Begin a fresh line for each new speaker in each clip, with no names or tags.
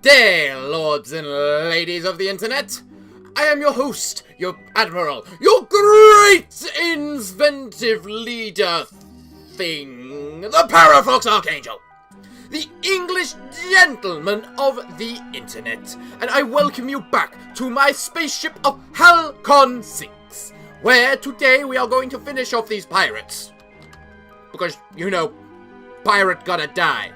day, lords and ladies of the internet. I am your host, your admiral, your great inventive leader thing, the Parafox Archangel, the English gentleman of the internet, and I welcome you back to my spaceship of Halcyon 6, where today we are going to finish off these pirates. Because, you know, pirate gotta die.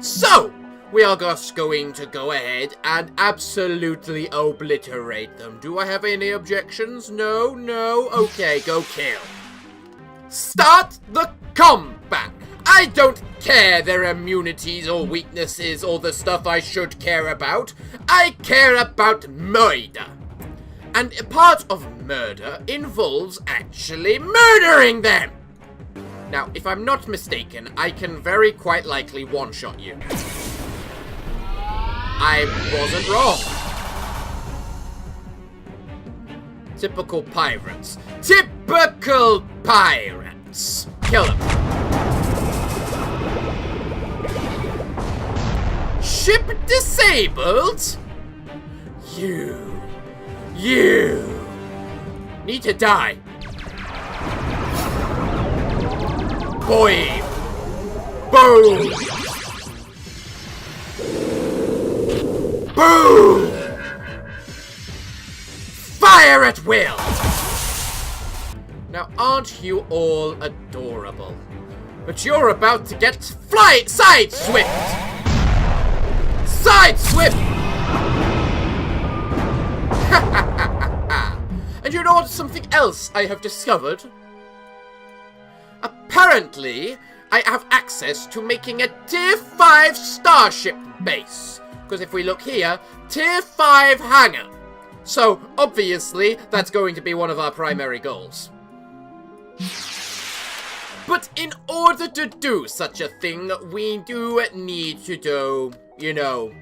So, we are just going to go ahead and absolutely obliterate them. Do I have any objections? No? Okay, go kill. Start the combat. I don't care their immunities or weaknesses or the stuff I should care about. I care about murder. And a part of murder involves actually murdering them. Now, if I'm not mistaken, I can very quite likely one-shot you. I wasn't wrong. Typical pirates. Typical pirates. Kill them. Ship disabled? You need to die. Boy! Boom! Boom! Fire at will! Now, aren't you all adorable? But you're about to get side-swift! Side-swift! And you know what? Something else I have discovered? Apparently, I have access to making a Tier 5 Starship base. Because if we look here, Tier 5 hangar. So, obviously, that's going to be one of our primary goals. But in order to do such a thing, we do need to do, you know,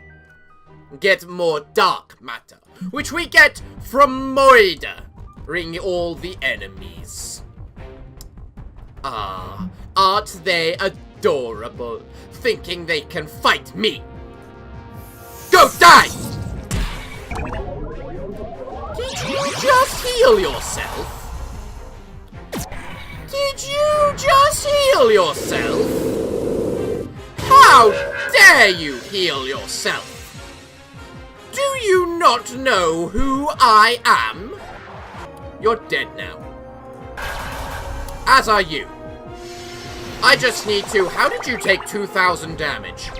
get more dark matter. Which we get from murdering all the enemies. Ah, aren't they adorable, thinking they can fight me? Go die! Did you just heal yourself? Did you just heal yourself? How dare you heal yourself? Do you not know who I am? You're dead now. As are you. I just need to... How did you take 2,000 damage?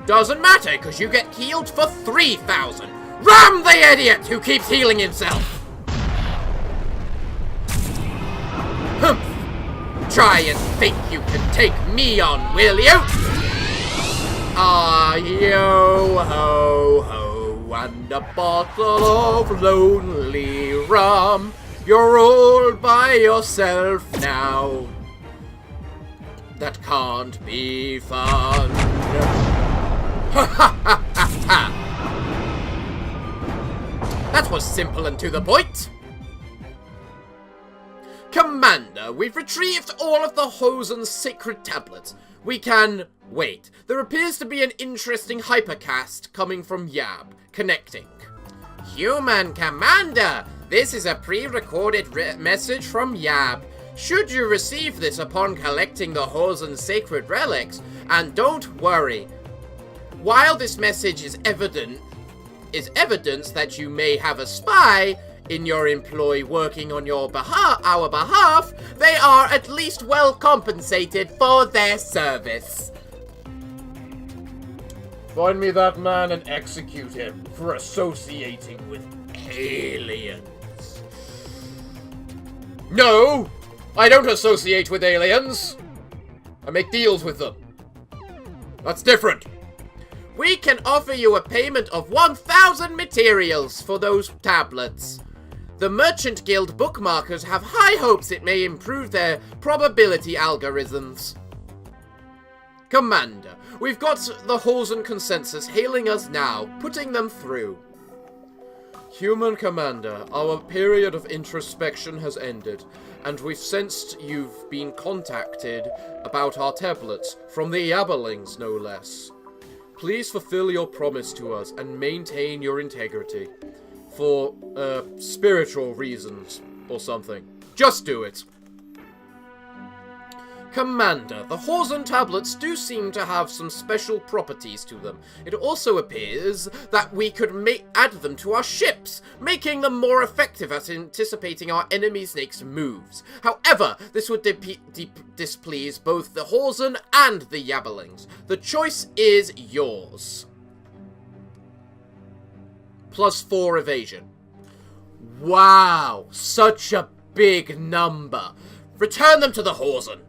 Doesn't matter, because you get healed for 3,000. Ram the idiot who keeps healing himself! Humph! Try and think you can take me on, will you? Ah, yo ho ho, and a bottle of lonely rum. You're all by yourself now. That can't be fun. Ha ha ha ha ha! That was simple and to the point. Commander, we've retrieved all of the Halcyon's sacred tablets. We can... Wait, there appears to be an interesting hypercast coming from Yab. Connecting. Human Commander! This is a pre-recorded message from Yab. Should you receive this upon collecting the Halcyon sacred relics, and don't worry, while this message is evidence that you may have a spy in your employ working on our behalf, they are at least well compensated for their service. Find me that man and execute him for associating with aliens. No! I don't associate with aliens. I make deals with them. That's different. We can offer you a payment of 1,000 materials for those tablets. The Merchant Guild bookmarkers have high hopes it may improve their probability algorithms. Commander, we've got the Halcyon consensus hailing us now, putting them through. Human Commander, our period of introspection has ended. and we've sensed you've been contacted about our tablets from the Yaberlings, no less. Please fulfill your promise to us and maintain your integrity. For, spiritual reasons or something. Just do it. Commander, the Halcyon tablets do seem to have some special properties to them. It also appears that we could add them to our ships, making them more effective at anticipating our enemies' next moves. However, this would displease both the Halcyon and the Yaberlings. The choice is yours. +4 evasion. Wow, such a big number. Return them to the Halcyon.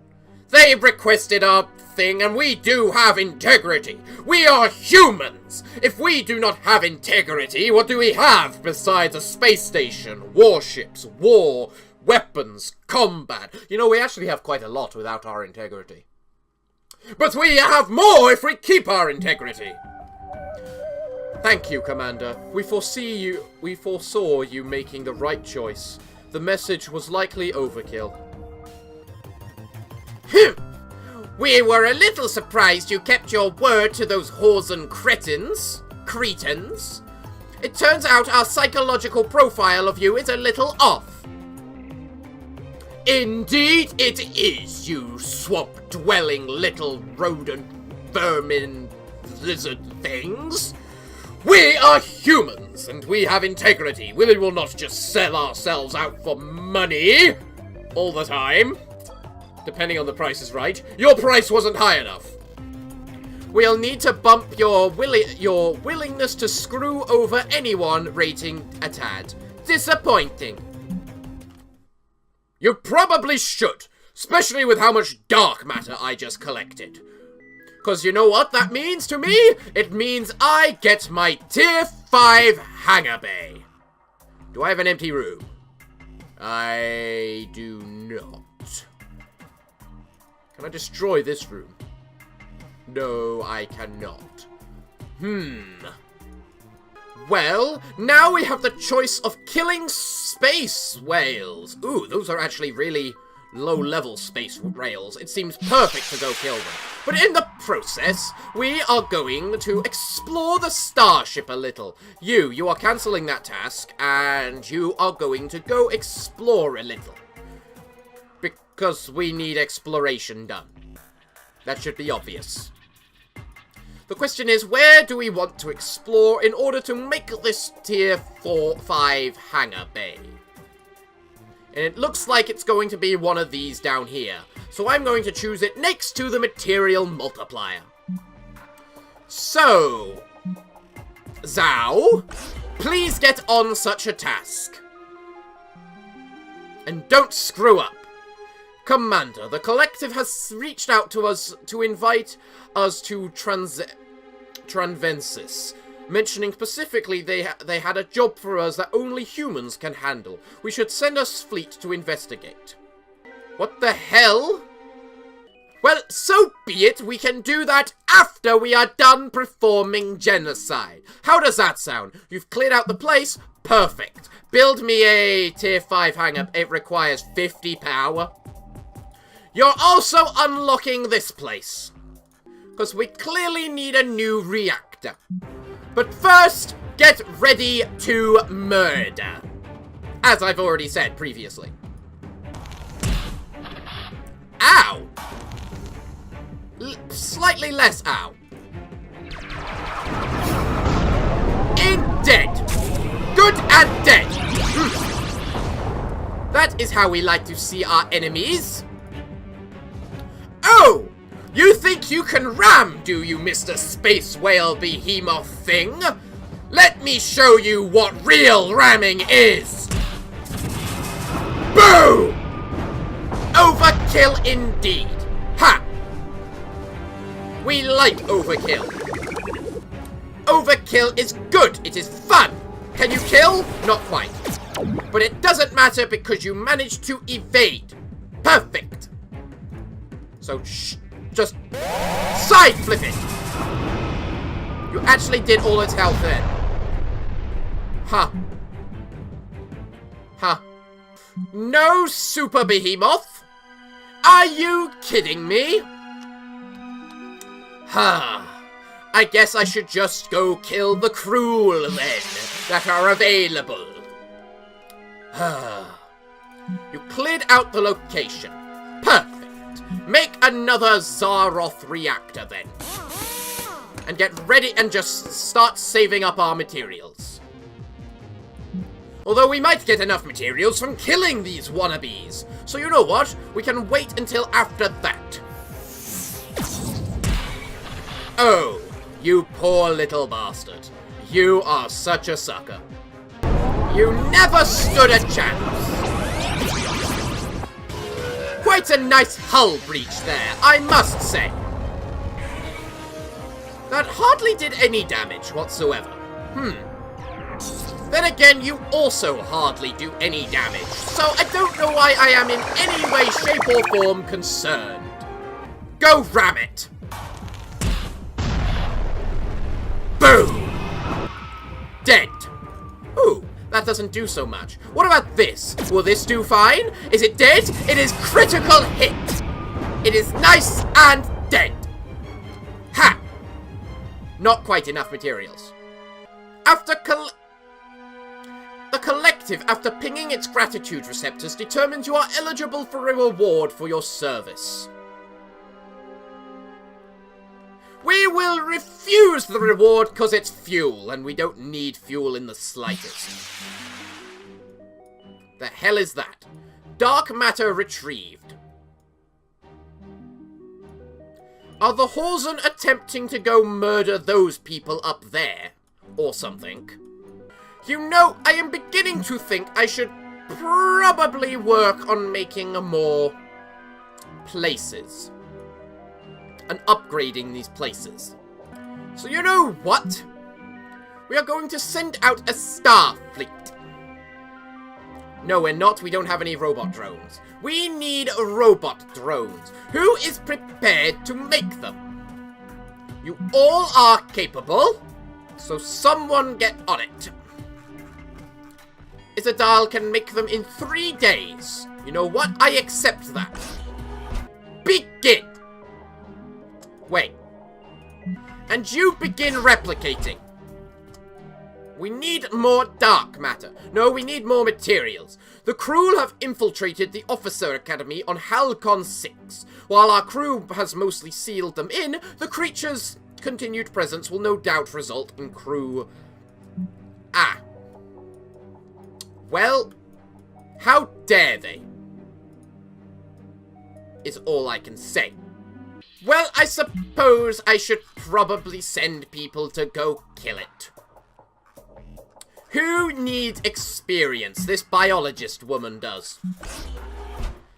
They requested our thing, and we do have integrity. We are humans. If we do not have integrity, what do we have besides a space station, warships, war, weapons, combat? You know, we actually have quite a lot without our integrity. But we have more if we keep our integrity. Thank you, Commander. We foresaw you making the right choice. The message was likely overkill. We were a little surprised you kept your word to those Halcyon cretins. It turns out our psychological profile of you is a little off. Indeed it is, you swamp-dwelling little rodent vermin lizard things. We are humans, and we have integrity. We will not just sell ourselves out for money all the time. Depending on the price is right. Your price wasn't high enough. We'll need to bump your willingness to screw over anyone rating a tad. Disappointing. You probably should, especially with how much dark matter I just collected. Because you know what that means to me? It means I get my tier 5 hangar bay. Do I have an empty room? I do not. Can I destroy this room? No, I cannot. Well, now we have the choice of killing space whales. Ooh, those are actually really low-level space whales. It seems perfect to go kill them. But in the process, we are going to explore the starship a little. You are cancelling that task, and you are going to go explore a little. Because we need exploration done. That should be obvious. The question is, where do we want to explore in order to make this tier 4-5 hangar bay? And it looks like it's going to be one of these down here. So I'm going to choose it next to the material multiplier. So, Zhao, please get on such a task. And don't screw up. Commander, the collective has reached out to us to invite us to Tranvensis, mentioning specifically they had a job for us that only humans can handle. We should send us fleet to investigate. What the hell? Well, so be it. We can do that after we are done performing genocide. How does that sound? You've cleared out the place? Perfect. Build me a tier 5 hangar. It requires 50 power. You're also unlocking this place. Because we clearly need a new reactor. But first, get ready to murder. As I've already said previously. Ow! Slightly less ow. In dead. Good and dead. That is how we like to see our enemies. Oh! You think you can ram, do you, Mr. Space Whale Behemoth thing? Let me show you what real ramming is! Boom! Overkill indeed. Ha! We like overkill. Overkill is good. It is fun. Can you kill? Not quite. But it doesn't matter because you managed to evade. Perfect. So, just side flip it. You actually did all its health then. Huh. Huh. No super behemoth? Are you kidding me? I guess I should just go kill the cruel then, that are available. You cleared out the location. Perfect. Make another Zaroth reactor then. And get ready and just start saving up our materials. Although we might get enough materials from killing these wannabes. So you know what? We can wait until after that. Oh, you poor little bastard. You are such a sucker. You never stood a chance. Quite a nice hull breach there, I must say. That hardly did any damage whatsoever. Then again, you also hardly do any damage, so I don't know why I am in any way, shape, or form concerned. Go ram it! Boom! Dead. Ooh, that doesn't do so much. What about this? Will this do fine? Is it dead? It is critical hit! It is nice and dead. Ha! Not quite enough materials. The collective, after pinging its gratitude receptors, determines you are eligible for a reward for your service. We will refuse the reward because it's fuel, and we don't need fuel in the slightest. The hell is that? Dark matter retrieved. Are the Horzen attempting to go murder those people up there? Or something? You know, I am beginning to think I should probably work on making more places. And upgrading these places. So you know what? We are going to send out a star fleet. No, we're not. We don't have any robot drones. We need robot drones. Who is prepared to make them? You all are capable, so someone get on it. Isadal can make them in 3 days. You know what? I accept that. Begin! Wait. And you begin replicating. We need more dark matter. No, we need more materials. The crew have infiltrated the Officer Academy on Halcyon 6. While our crew has mostly sealed them in, the creatures' continued presence will no doubt result in crew... Well, how dare they? Is all I can say. Well, I suppose I should probably send people to go kill it. Who needs experience? This biologist woman does.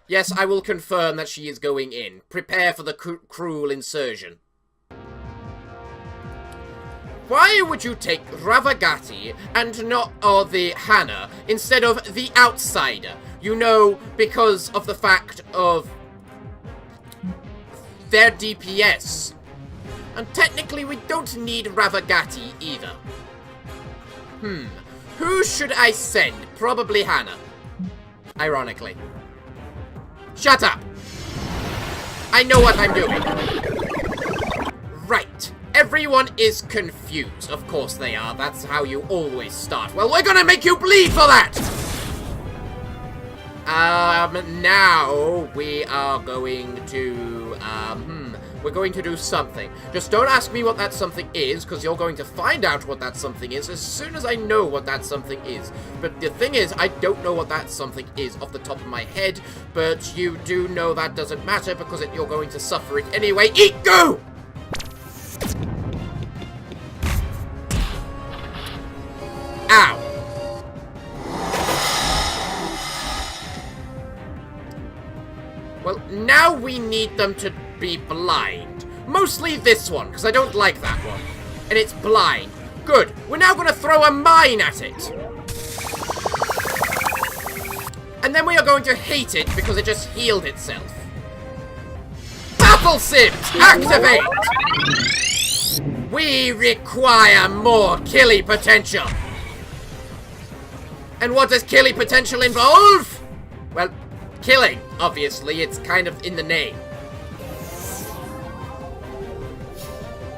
Yes, I will confirm that she is going in. Prepare for the cruel insursion. Why would you take Ravagati and not, or the Hannah, instead of the Outsider? You know, because of the fact of their DPS. And technically we don't need Ravagati either. Who should I send? Probably Hannah. Ironically. Shut up! I know what I'm doing. Right. Everyone is confused. Of course they are. That's how you always start. Well, we're gonna make you bleed for that! Now we are going to, we're going to do something. Just don't ask me what that something is, because you're going to find out what that something is as soon as I know what that something is. But the thing is, I don't know what that something is off the top of my head, but you do know that doesn't matter, because you're going to suffer it anyway. Eat goo! Ow! Well, now we need them to be blind. Mostly this one, because I don't like that one. And it's blind. Good. We're now going to throw a mine at it. And then we are going to hate it because it just healed itself. Battle Sims, activate! We require more killy potential. And what does killy potential involve? killing. Obviously, it's kind of in the name.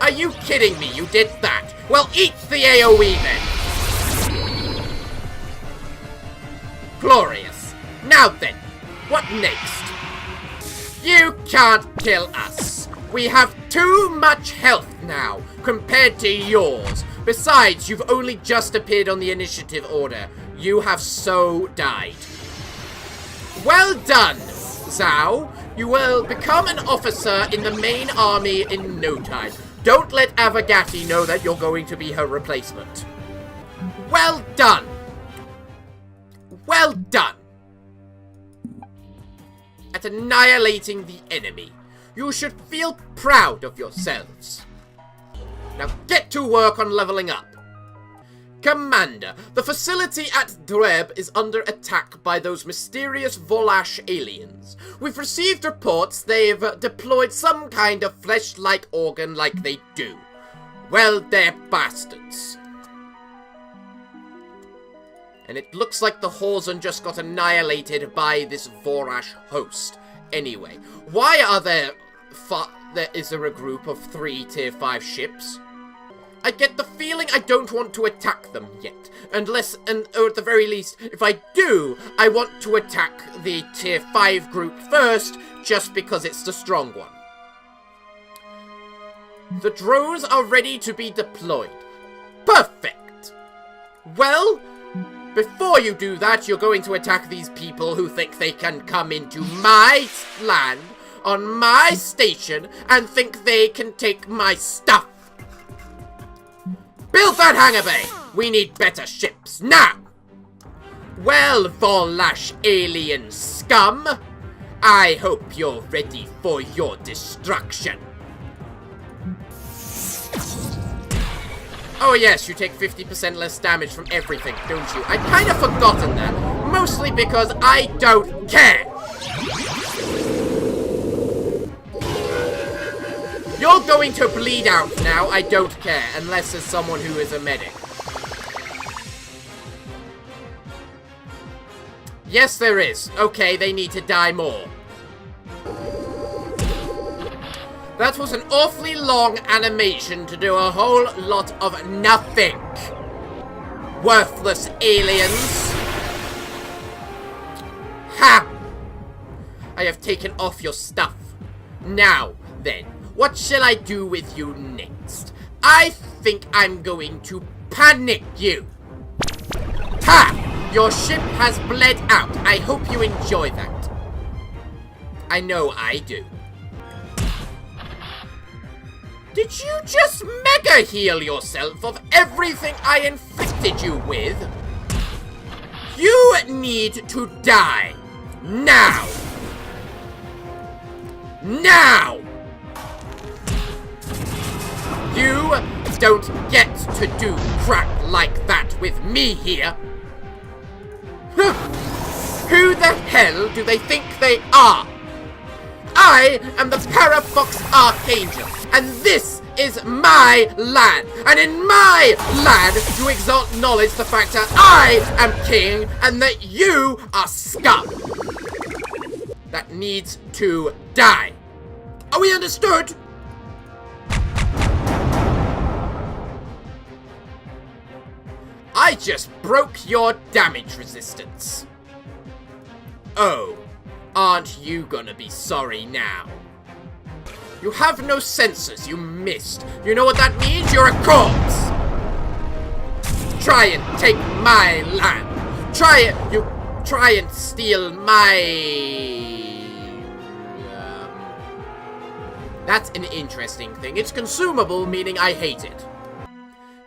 Are you kidding me? You did that? Well, eat the AoE then. Glorious. Now then, what next? You can't kill us. We have too much health now, compared to yours. Besides, you've only just appeared on the initiative order. You have so died. Well done, Zhao. You will become an officer in the main army in no time. Don't let Avagati know that you're going to be her replacement. Well done. Well done. At annihilating the enemy. You should feel proud of yourselves. Now get to work on leveling up. Commander, the facility at Dreb is under attack by those mysterious Volash aliens. We've received reports they've deployed some kind of flesh-like organ like they do. Well, they're bastards. And it looks like the Horzen just got annihilated by this Vorash host. Anyway, why are there is there a group of 3 tier 5 ships? I get the feeling I don't want to attack them yet. Or at the very least, if I do, I want to attack the tier 5 group first, just because it's the strong one. The drones are ready to be deployed. Perfect! Well, before you do that, you're going to attack these people who think they can come into my land, on my station, and think they can take my stuff. Build that hangar bay! We need better ships, now! Well, Volash alien scum, I hope you're ready for your destruction. Oh yes, you take 50% less damage from everything, don't you? I'd kind of forgotten that, mostly because I don't care! You're going to bleed out now, I don't care, unless there's someone who is a medic. Yes, there is. Okay, they need to die more. That was an awfully long animation to do a whole lot of nothing. Worthless aliens. Ha! I have taken off your stuff. Now, then. What shall I do with you next? I think I'm going to panic you. Ha! Your ship has bled out. I hope you enjoy that. I know I do. Did you just mega heal yourself of everything I inflicted you with? You need to die. Now. Now! You don't get to do crap like that with me here. Who the hell do they think they are? I am the Parafox Archangel, and this is my land. And in my land, you acknowledge the fact that I am king and that you are scum. That needs to die. Are we understood? I just broke your damage resistance. Oh, aren't you gonna be sorry now? You have no sensors, you missed. You know what that means? You're a corpse! Try and take my land. You try and steal my... That's an interesting thing. It's consumable, meaning I hate it.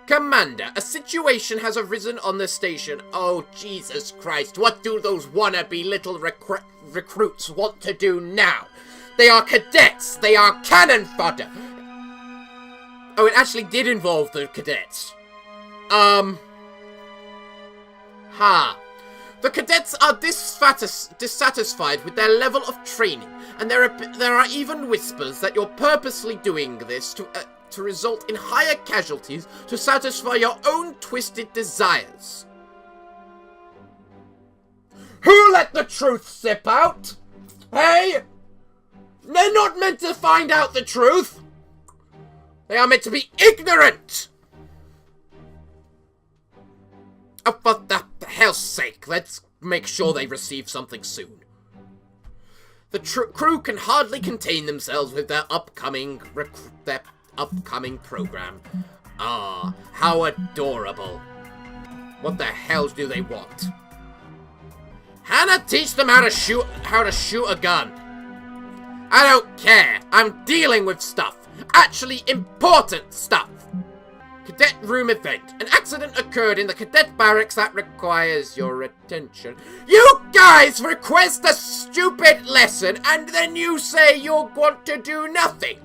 Commander, a situation has arisen on the station. Oh, Jesus Christ. What do those wannabe little recruits want to do now? They are cadets. They are cannon fodder. Oh, it actually did involve the cadets. The cadets are dissatisfied with their level of training, and there are even whispers that you're purposely doing this to result in higher casualties to satisfy your own twisted desires. Who let the truth slip out? Hey? They're not meant to find out the truth. They are meant to be ignorant. Oh, for the hell's sake, let's make sure they receive something soon. The crew can hardly contain themselves with their upcoming program. Ah, how adorable. What the hell do they want? Hannah, teach them how to shoot a gun. I don't care. I'm dealing with stuff. Actually important stuff. Cadet room event. An accident occurred in the cadet barracks that requires your attention. You guys request a stupid lesson and then you say you want to do nothing.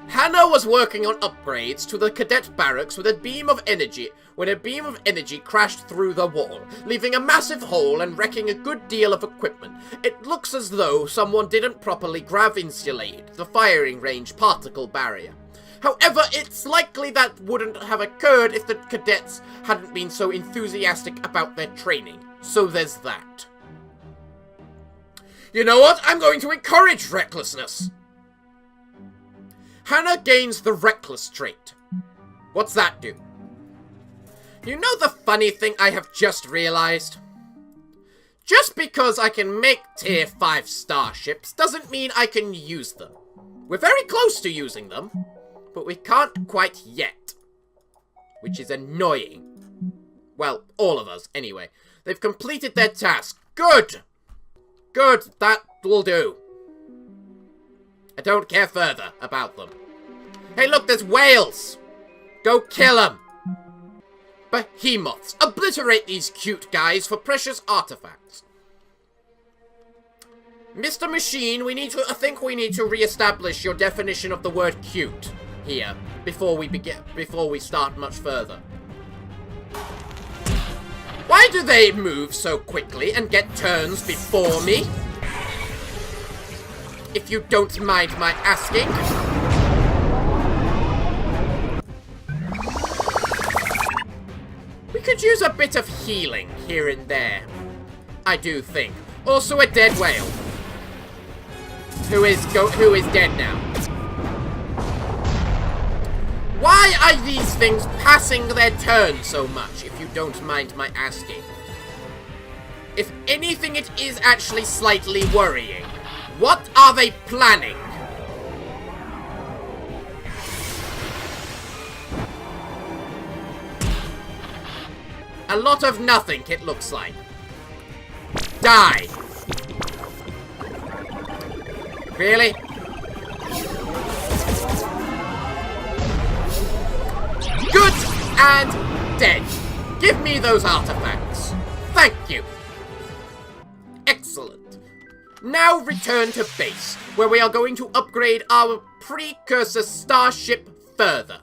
Hannah was working on upgrades to the cadet barracks when a beam of energy crashed through the wall, leaving a massive hole and wrecking a good deal of equipment. It looks as though someone didn't properly grav-insulate the firing range particle barrier. However, it's likely that wouldn't have occurred if the cadets hadn't been so enthusiastic about their training. So there's that. You know what? I'm going to encourage recklessness. Hannah gains the reckless trait. What's that do? You know the funny thing I have just realized? Just because I can make tier 5 starships doesn't mean I can use them. We're very close to using them, but we can't quite yet. Which is annoying. Well, all of us, anyway. They've completed their task. Good! Good, that will do. I don't care further about them. Hey, look, there's whales! Go kill them! Behemoths. Obliterate these cute guys for precious artifacts. Mr. Machine, I think we need to re-establish your definition of the word cute here before we start much further. Why do they move so quickly and get turns before me? If you don't mind my asking. We could use a bit of healing here and there. I do think. Also a dead whale. Who is dead now. Why are these things passing their turn so much, if you don't mind my asking? If anything, it is actually slightly worrying. What are they planning? A lot of nothing, it looks like. Die! Really? Good and dead. Give me those artifacts. Thank you. Excellent. Now return to base, where we are going to upgrade our precursor starship further.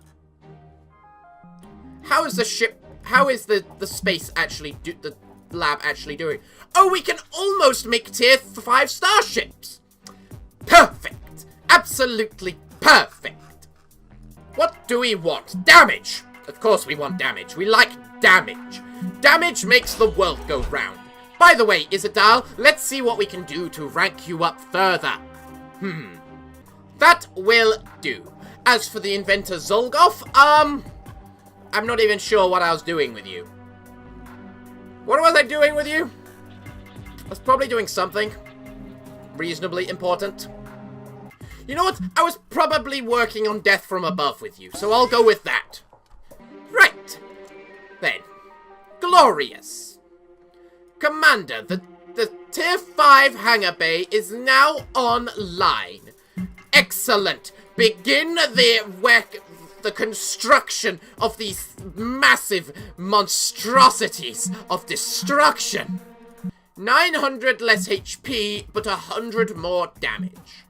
How is the space actually the lab actually doing? Oh, we can almost make tier 5 starships. Perfect. Absolutely perfect. What do we want? Damage. Of course we want damage. We like damage. Damage makes the world go round. By the way, Isadal, let's see what we can do to rank you up further. That will do. As for the inventor Zolgoth, I'm not even sure what I was doing with you. What was I doing with you? I was probably doing something reasonably important. You know what? I was probably working on Death from Above with you, so I'll go with that. Right. Then. Glorious. Commander, the Tier 5 hangar bay is now online. Excellent. Begin the construction of these massive monstrosities of destruction. 900 less HP, but 100 more damage.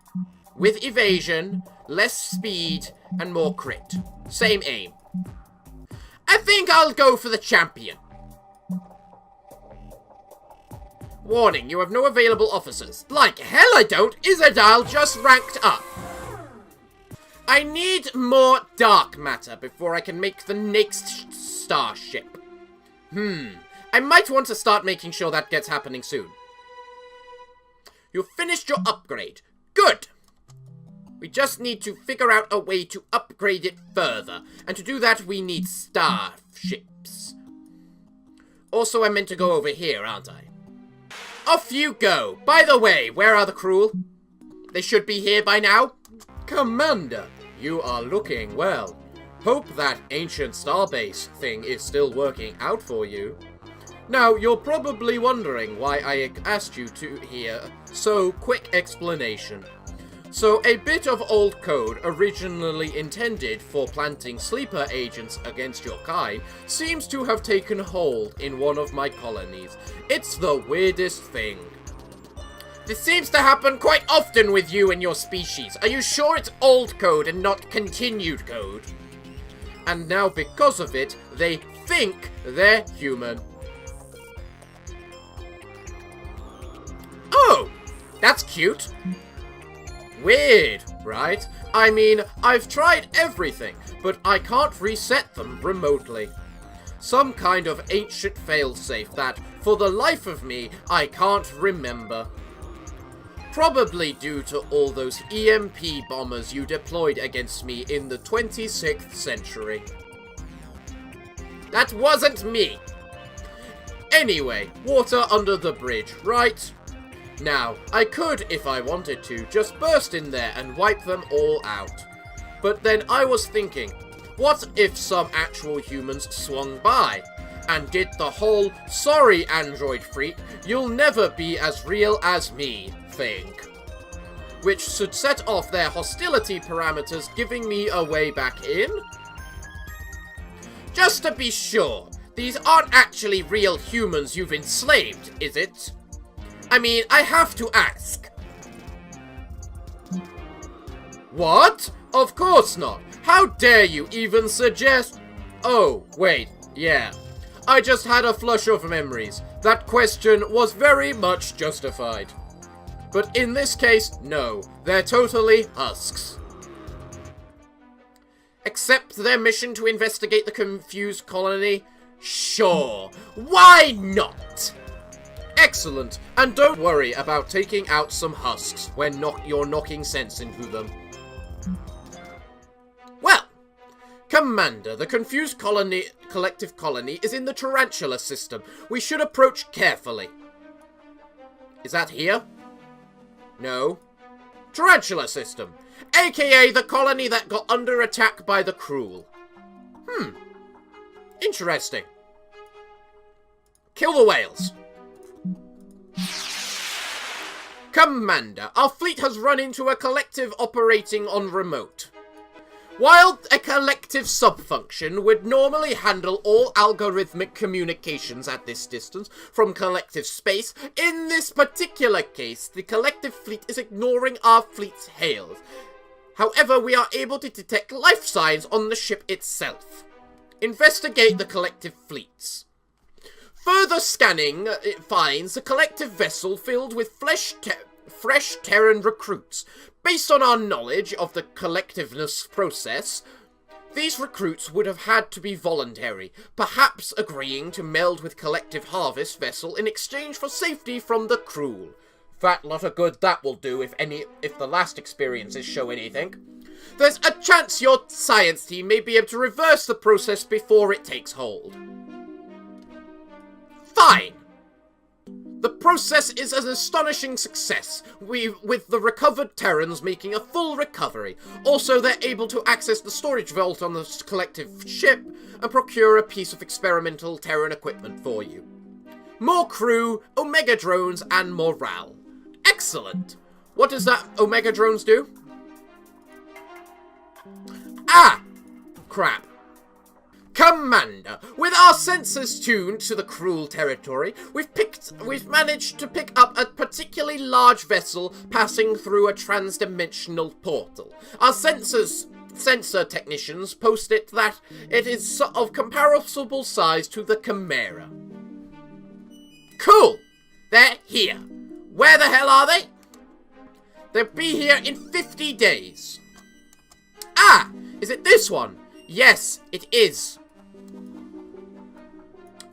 With evasion, less speed, and more crit. Same aim. I think I'll go for the champion. Warning, you have no available officers. Like hell I don't. Isadal just ranked up. I need more dark matter before I can make the next starship. I might want to start making sure that gets happening soon. You've finished your upgrade. Good! We just need to figure out a way to upgrade it further. And to do that, we need starships. Also, I'm meant to go over here, aren't I? Off you go! By the way, where are the crew? They should be here by now. Commander, you are looking well. Hope that ancient starbase thing is still working out for you. Now, you're probably wondering why I asked you to hear so quick explanation. So, a bit of old code originally intended for planting sleeper agents against your kind seems to have taken hold in one of my colonies. It's the weirdest thing. This seems to happen quite often with you and your species. Are you sure it's old code and not continued code? And now, because of it, they think they're human. Oh, that's cute. Weird, right? I mean, I've tried everything, but I can't reset them remotely. Some kind of ancient failsafe that, for the life of me, I can't remember. Probably due to all those EMP bombers you deployed against me in the 26th century. That wasn't me! Anyway, water under the bridge, right? Now, I could, if I wanted to, just burst in there and wipe them all out. But then I was thinking, what if some actual humans swung by and did the whole, sorry android freak, you'll never be as real as me thing? Which should set off their hostility parameters, giving me a way back in? Just to be sure, these aren't actually real humans you've enslaved, is it? I mean, I have to ask. What? Of course not. How dare you even suggest... Oh, wait, yeah. I just had a flush of memories. That question was very much justified. But in this case, no. They're totally husks. Accept their mission to investigate the confused colony? Sure. Why not? Excellent, and don't worry about taking out some husks when you're knocking sense into them. Well, Commander, the confused collective colony is in the tarantula system. We should approach carefully. Is that here? No. Tarantula system, aka the colony that got under attack by the cruel. Interesting. Kill the whales. Commander, our fleet has run into a collective operating on remote. While a collective subfunction would normally handle all algorithmic communications at this distance from collective space, in this particular case, the collective fleet is ignoring our fleet's hails. However, we are able to detect life signs on the ship itself. Investigate the collective fleets. Further scanning finds a collective vessel filled with fresh Terran recruits. Based on our knowledge of the collectiveness process, these recruits would have had to be voluntary, perhaps agreeing to meld with collective harvest vessel in exchange for safety from the cruel. Fat lot of good that will do if the last experiences show anything. There's a chance your science team may be able to reverse the process before it takes hold. Fine! The process is an astonishing success, with the recovered Terrans making a full recovery. Also, they're able to access the storage vault on the collective ship and procure a piece of experimental Terran equipment for you. More crew, Omega drones, and morale. Excellent! What does that Omega drones do? Ah! Crap. Commander, with our sensors tuned to the cruel territory, we've managed to pick up a particularly large vessel passing through a trans-dimensional portal. Our sensor technicians posted that it is of comparable size to the Chimera. Cool! They're here. Where the hell are they? They'll be here in 50 days. Ah! Is it this one? Yes, it is.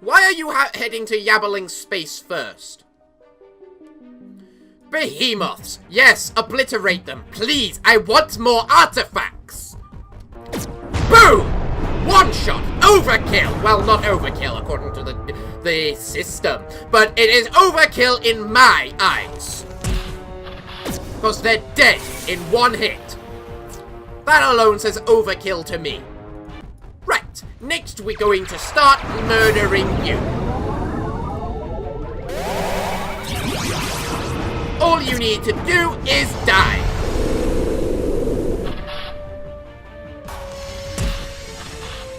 Why are you heading to Yabbling Space first? Behemoths! Yes, obliterate them, please! I want more artifacts! Boom! One shot! Overkill! Well, not overkill according to the system, but it is overkill in my eyes. Because they're dead in one hit. That alone says overkill to me. Right, next we're going to start murdering you. All you need to do is die.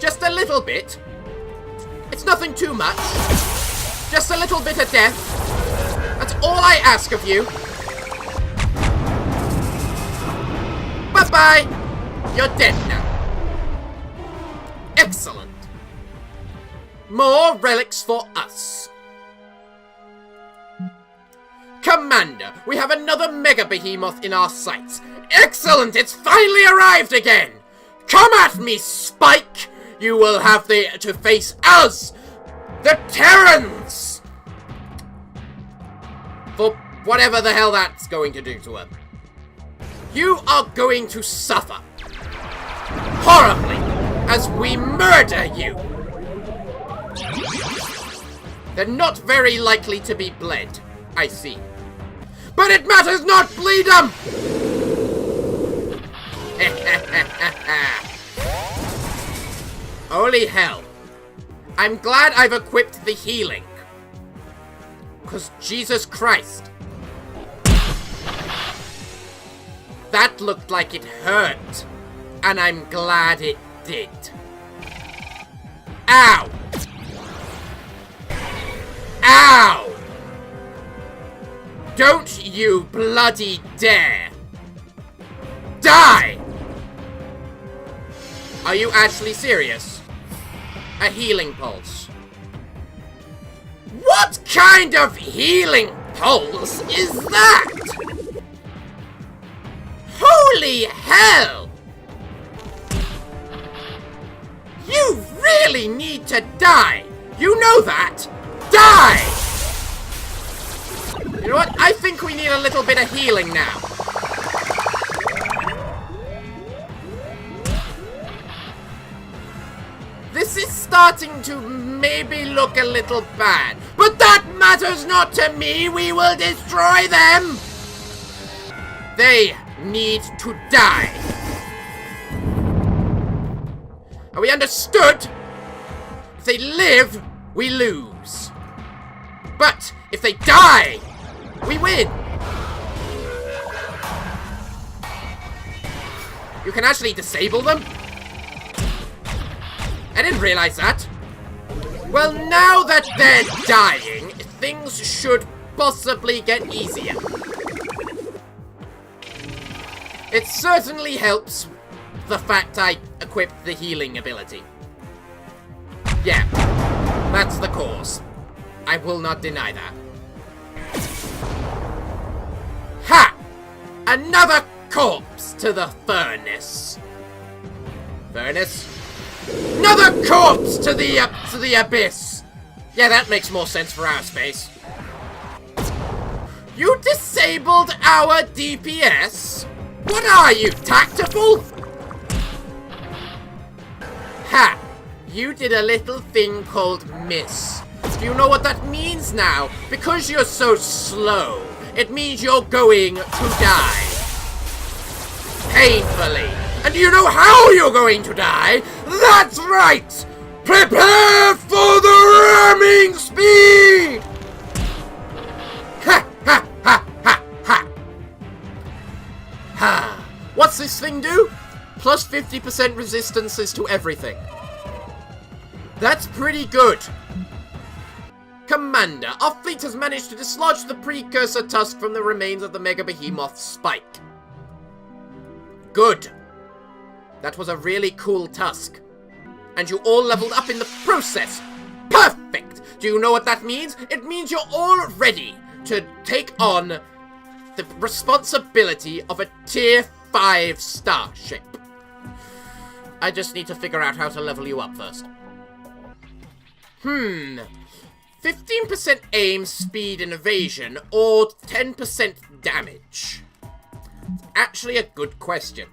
Just a little bit. It's nothing too much. Just a little bit of death. That's all I ask of you. Bye-bye. You're dead now. Excellent. More relics for us. Commander, we have another mega behemoth in our sights. Excellent! It's finally arrived again! Come at me, Spike! You will have to face us! The Terrans! For whatever the hell that's going to do to her. You are going to suffer. Horribly! As we murder you! They're not very likely to be bled. I see. But it matters not, bleed them! Holy hell. I'm glad I've equipped the healing. 'Cause Jesus Christ. That looked like it hurt. And I'm glad it did. Ow! Ow! Don't you bloody dare! Die! Are you actually serious? A healing pulse. What kind of healing pulse is that? Holy hell! You really need to die! You know that! Die! You know what? I think we need a little bit of healing now. This is starting to maybe look a little bad. But that matters not to me! We will destroy them! They need to die. Are we understood? If they live, we lose. But if they die, we win! You can actually disable them? I didn't realize that. Well, now that they're dying, things should possibly get easier. It certainly helps the fact I equipped the healing ability. Yeah, that's the cause. I will not deny that. Ha! Another corpse to the furnace. Furnace? Another corpse to the abyss. Yeah, that makes more sense for our space. You disabled our DPS? What are you, tactical? Ha! You did a little thing called miss. Do you know what that means now? Because you're so slow, it means you're going to die. Painfully. And do you know how you're going to die? That's right! Prepare for the ramming speed! Ha ha ha ha ha! Ha! What's this thing do? Plus 50% resistances to everything. That's pretty good. Commander, our fleet has managed to dislodge the precursor tusk from the remains of the Mega Behemoth Spike. Good. That was a really cool tusk. And you all leveled up in the process. Perfect! Do you know what that means? It means you're all ready to take on the responsibility of a Tier 5 starship. I just need to figure out how to level you up first. 15% aim, speed, and evasion, or 10% damage? Actually a good question.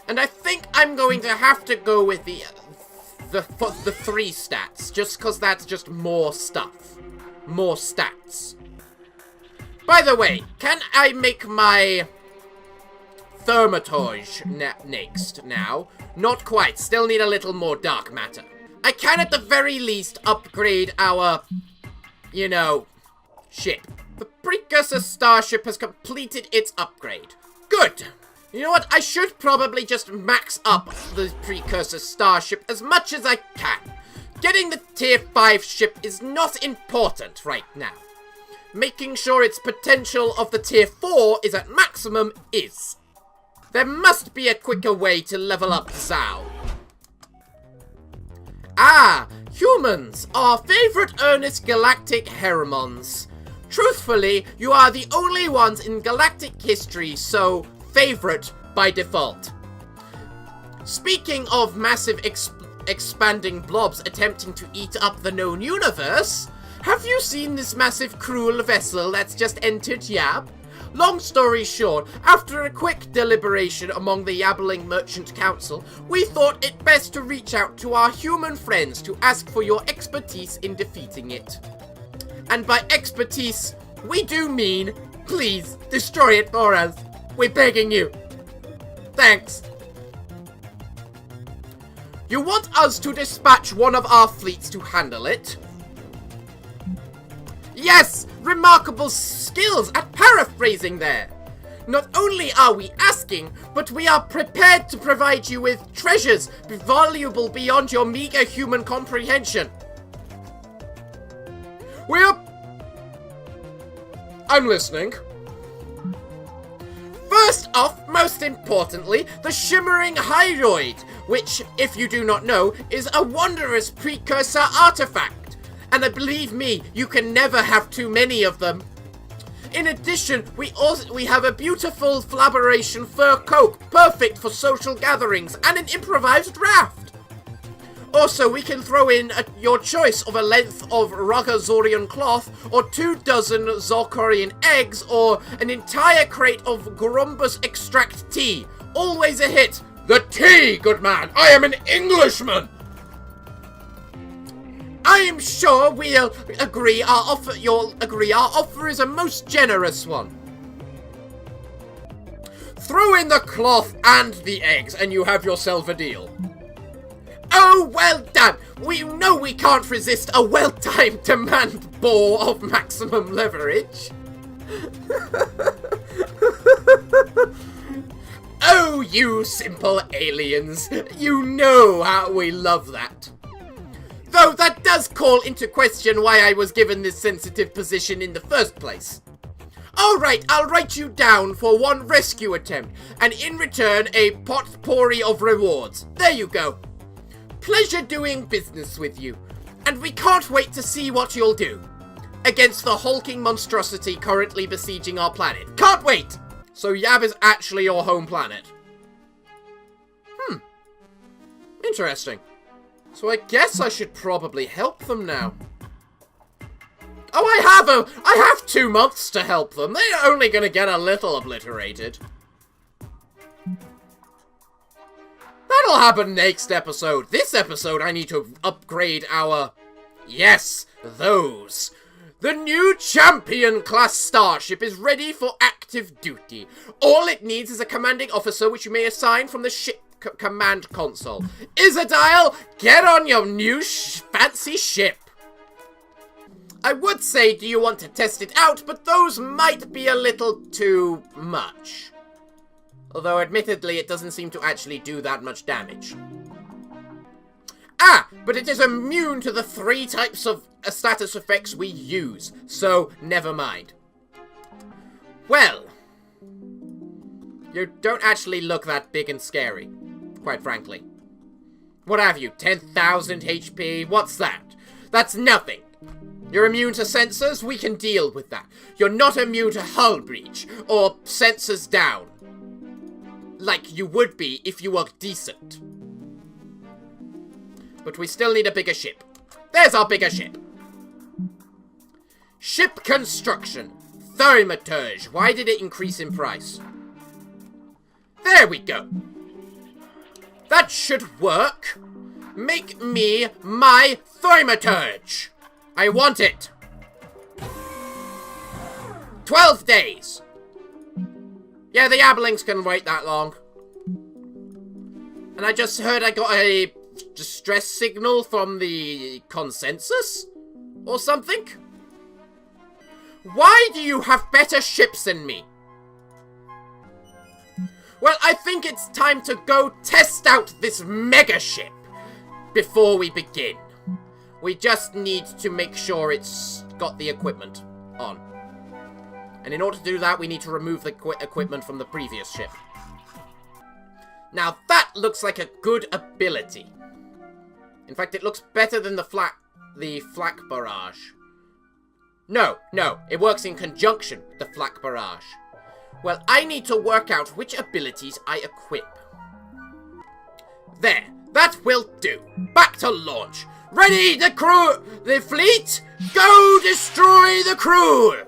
And I think I'm going to have to go with the 3 stats, just because that's just more stuff. More stats. By the way, can I make my Thermatage next now? Not quite, still need a little more dark matter. I can at the very least upgrade our, you know, ship. The Precursor Starship has completed its upgrade. Good! You know what, I should probably just max up the Precursor Starship as much as I can. Getting the Tier 5 ship is not important right now. Making sure its potential of the Tier 4 is at maximum is. There must be a quicker way to level up Zao. Ah, humans, our favorite earnest galactic hermons. Truthfully, you are the only ones in galactic history, so favorite by default. Speaking of massive expanding blobs attempting to eat up the known universe, have you seen this massive cruel vessel that's just entered Yab? Long story short, after a quick deliberation among the Yabbling Merchant Council, we thought it best to reach out to our human friends to ask for your expertise in defeating it. And by expertise, we do mean, please, destroy it for us. We're begging you. Thanks. You want us to dispatch one of our fleets to handle it? Yes! Remarkable skills at paraphrasing there! Not only are we asking, but we are prepared to provide you with treasures valuable beyond your meager human comprehension. I'm listening. First off, most importantly, the Shimmering Hydroid, which, if you do not know, is a wondrous precursor artifact. And believe me, you can never have too many of them. In addition, we have a beautiful Flabberation fur coat, perfect for social gatherings, and an improvised raft. Also, we can throw in your choice of a length of Rogazorian cloth, or 24 Zolkorian eggs, or an entire crate of Grumbus extract tea. Always a hit. The tea, good man! I am an Englishman! I am sure we'll agree you'll agree our offer is a most generous one. Throw in the cloth and the eggs, and you have yourself a deal. Oh, well done! We know we can't resist a well-timed demand ball of maximum leverage. Oh, you simple aliens. You know how we love that. Though that does call into question why I was given this sensitive position in the first place. Alright, I'll write you down for one rescue attempt, and in return, a potpourri of rewards. There you go. Pleasure doing business with you, and we can't wait to see what you'll do against the hulking monstrosity currently besieging our planet. Can't wait! So Yab is actually your home planet. Interesting. So I guess I should probably help them now. Oh, I have 2 months to help them. They're only gonna get a little obliterated. That'll happen next episode. This episode, I need to upgrade our... Yes, those. The new Champion-class starship is ready for active duty. All it needs is a commanding officer which you may assign from the ship command console. Isadile, get on your new fancy ship. I would say, do you want to test it out, but those might be a little too much. Although, admittedly, it doesn't seem to actually do that much damage. Ah, but it is immune to the 3 types of status effects we use, so never mind. Well, you don't actually look that big and scary, quite frankly. What have you, 10,000 HP? What's that? That's nothing. You're immune to sensors? We can deal with that. You're not immune to hull breach, or sensors down. Like you would be if you were decent. But we still need a bigger ship. There's our bigger ship. Ship construction. Thaumaturge. Why did it increase in price? There we go. That should work. Make me my thaumaturge. I want it. 12 days. Yeah, the Ablings can wait that long. And I just heard I got a distress signal from the consensus? Or something? Why do you have better ships than me? Well, I think it's time to go test out this mega ship before we begin. We just need to make sure it's got the equipment on. And in order to do that, we need to remove the equipment from the previous ship. Now, that looks like a good ability. In fact, it looks better than the flak barrage. No, it works in conjunction with the flak barrage. Well, I need to work out which abilities I equip. There, that will do. Back to launch. Ready, the fleet? Go destroy the crew!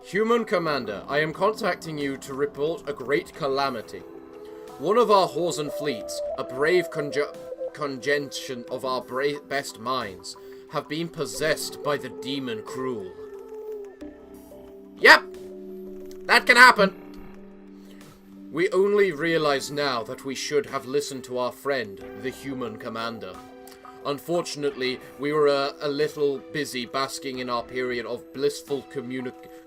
Human Commander, I am contacting you to report a great calamity. One of our Horsen fleets, a brave conjunction of our best minds, have been possessed by the demon Cruel. Yep, that can happen. We only realize now that we should have listened to our friend, the Human Commander. Unfortunately, we were a little busy basking in our period of blissful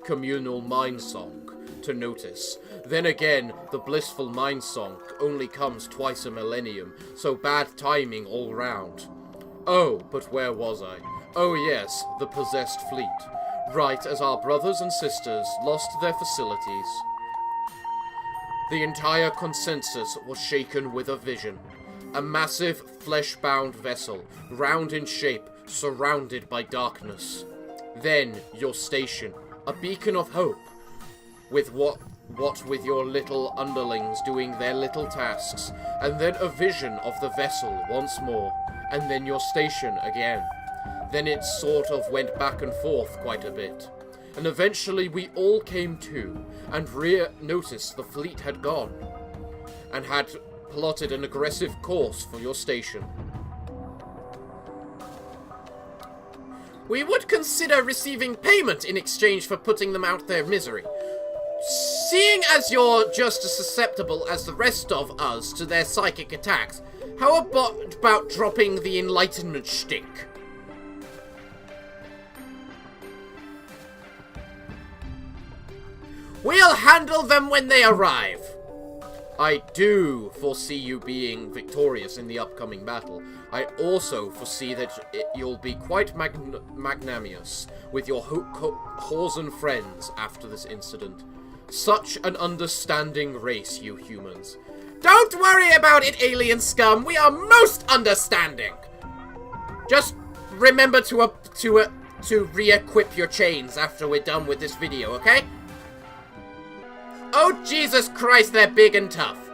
communal mind song to notice. Then again, the blissful mind song only comes twice a millennium, so bad timing all round. Oh, but where was I? Oh yes, the possessed fleet. Right as our brothers and sisters lost their facilities. The entire consensus was shaken with a vision. A massive, flesh-bound vessel, round in shape, surrounded by darkness. Then, your station, a beacon of hope. With what with your little underlings doing their little tasks, and then a vision of the vessel once more, and then your station again. Then it sort of went back and forth quite a bit. And eventually we all came to, and noticed the fleet had gone, and had plotted an aggressive course for your station. We would consider receiving payment in exchange for putting them out their misery. Seeing as you're just as susceptible as the rest of us to their psychic attacks, how about dropping the enlightenment shtick? We'll handle them when they arrive. I do foresee you being victorious in the upcoming battle. I also foresee that you'll be quite magnanimous with your Horsen friends after this incident. Such an understanding race, you humans. Don't worry about it, alien scum. We are most understanding. Just remember to re-equip your chains after we're done with this video, okay? Oh, Jesus Christ, they're big and tough.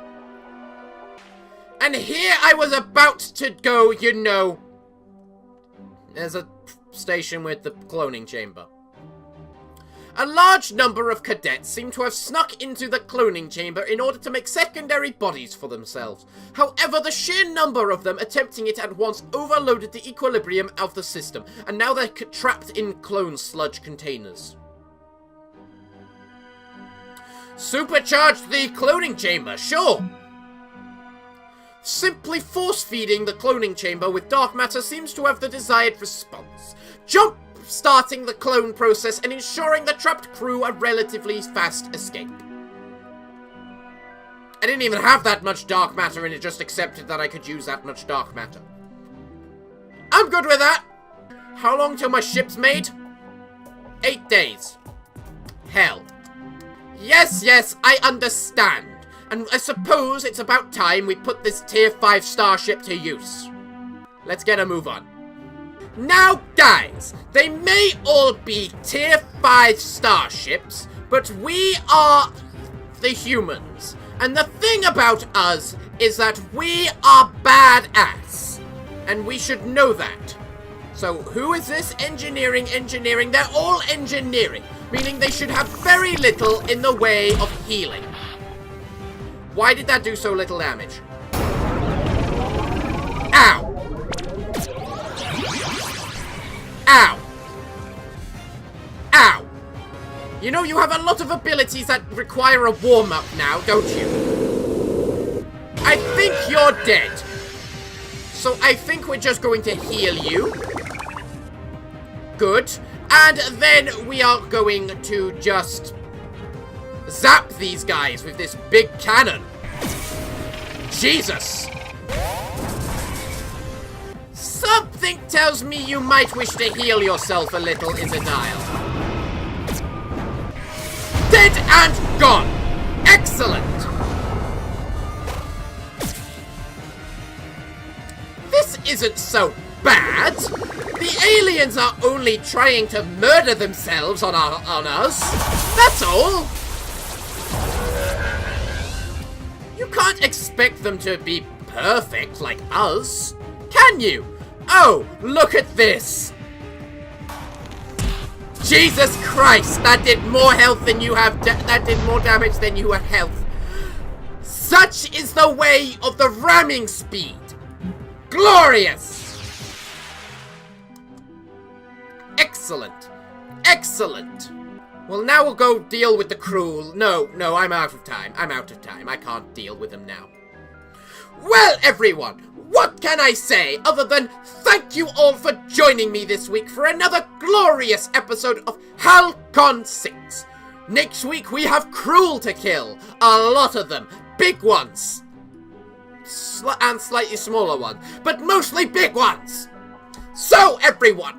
And here I was about to go, you know. There's a station with the cloning chamber. A large number of cadets seem to have snuck into the cloning chamber in order to make secondary bodies for themselves. However, the sheer number of them attempting it at once overloaded the equilibrium of the system, and now they're trapped in clone sludge containers. Supercharge the cloning chamber, sure! Simply force-feeding the cloning chamber with dark matter seems to have the desired response. Jump-starting the clone process and ensuring the trapped crew a relatively fast escape. I didn't even have that much dark matter and it just accepted that I could use that much dark matter. I'm good with that! How long till my ship's made? 8 days. Hell. Yes, I understand. And I suppose it's about time we put this tier 5 starship to use. Let's get a move on. Now, guys, they may all be tier 5 starships, but we are the humans. And the thing about us is that we are badass. And we should know that. So who is this? Engineering. They're all engineering, meaning they should have very little in the way of healing. Why did that do so little damage? Ow! Ow! Ow! You know, you have a lot of abilities that require a warm-up now, don't you? I think you're dead. So I think we're just going to heal you. Good. And then we are going to just zap these guys with this big cannon. Jesus! Something tells me you might wish to heal yourself a little in the dial. Dead and gone! Excellent! This isn't so bad. The aliens are only trying to murder themselves on us. That's all. You can't expect them to be perfect like us, can you? Oh, look at this. Jesus Christ, that did more health than you have. That did more damage than you have health. Such is the way of the ramming speed. Glorious. Excellent. Excellent. Well, now we'll go deal with the crew. No, I'm out of time. I can't deal with them now. Well, everyone, what can I say other than thank you all for joining me this week for another glorious episode of Halcyon 6. Next week, we have crew to kill. A lot of them. Big ones. And slightly smaller ones. But mostly big ones. So, everyone,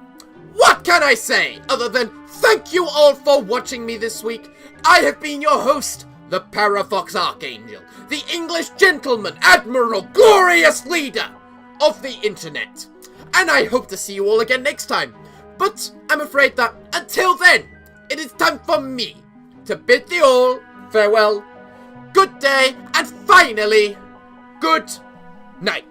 what can I say other than thank you all for watching me this week? I have been your host, the Parafox Archangel, the English gentleman, admiral, glorious leader of the internet. And I hope to see you all again next time. But I'm afraid that until then, it is time for me to bid thee all farewell, good day, and finally, good night.